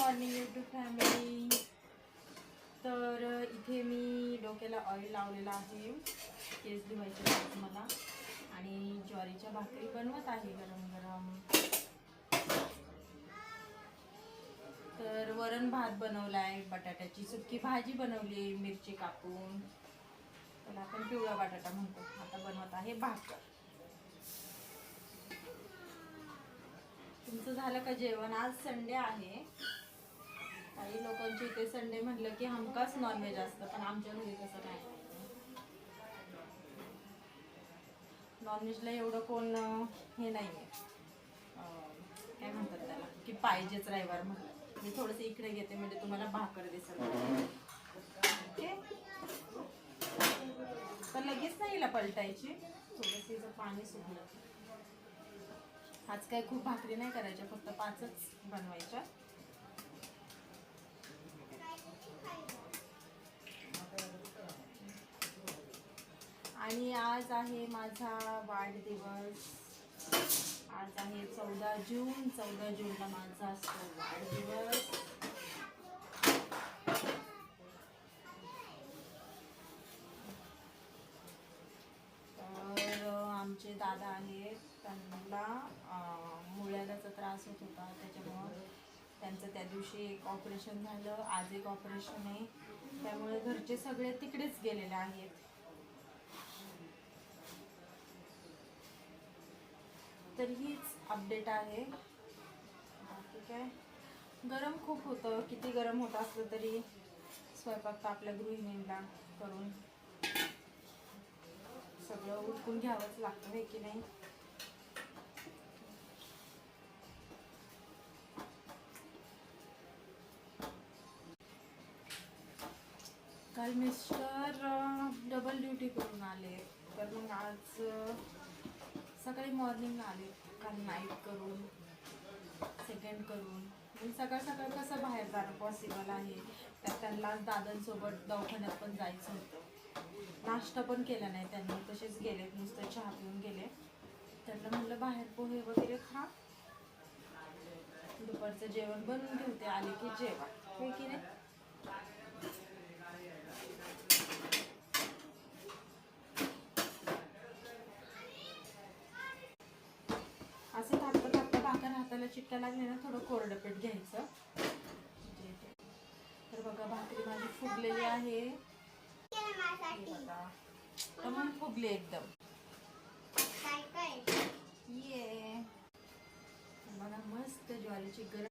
Morning YouTube family. तर इथे मी डोक्याला ऑइल लावलेला आहे, केस धुवायचे आहेत मला, आणि ज्वारीच्या भाकरी बनवत आहे गरम गरम. तर वरण भात बनवला आहे, बटाट्याची सुकी भाजी बनवली मिरची कापून, त्याला आपण पिवळा बटाटा म्हणतो. आता बनवत आहे भाकर. तुमचं झालं का जेवण? आज संडे आहे. काही लोकांची इथे संडे म्हटलं की हमखास नॉनव्हेज असतं, पण आमच्या घरी तसं नाही. नॉनव्हेजला एवढं कोण हे नाही आहे, काय म्हणतात त्याला, की पाहिजेच रविवार म्हटलं. मी थोडंसं इकडे घेते म्हणजे तुम्हाला भाकर दिसेल. ओके, तर लगेच नाही हिला पलटायची, थोडंसं हिचं पाणी सुकलं. आज काय खूप भाकरी नाही करायच्या, फक्त 5च बनवायच्या. आणि आज आहे माझा वाढदिवस. आज आहे 14 जून. 14 जूनला माझा असतो वाढदिवस. तर आमचे दादा आहेत, त्यांना मुळव्याधाचा त्रास होत होता, त्याच्यामुळं त्यांचं त्या दिवशी एक ऑपरेशन झालं, आज एक ऑपरेशन आहे. त्यामुळे घरचे सगळे तिकडेच गेलेले आहेत. तर हीच अपडेट आहे. बाकी काय, गरम खूप होतं. किती गरम होत असलं तरी स्वयंपाक तर आपल्या गृहिणींना करून सगळं उरकून घ्यावंच लागतं, हे की नाही. काल मिस्टर डबल ड्युटी करून आले, तर मग आज सकाळी मॉर्निंगला आले, काल नाईट करून सेकंड करून. मग सकाळ सकाळ कसं बाहेर जाणं पॉसिबल आहे, त्यात त्यांना दादांसोबत दवाखान्यात पण जायचं होतं. नाश्ता पण केला नाही त्यांनी, तसेच गेले, नुसतं चहा पिऊन गेले. त्यांना म्हटलं बाहेर पोहे वगैरे खा, दुपारचं जेवण बनवून ठेवते, आले की जेवा, हे की नाही. असं थापता थापता भाकर हाताला चिटका लागले ना, थोडं कोरडं पीठ घ्यायचं. तर बघा भाकरी माझी फुगलेली आहे, मग फुगली एकदम. ये बघा, मस्त ज्वारीची गरम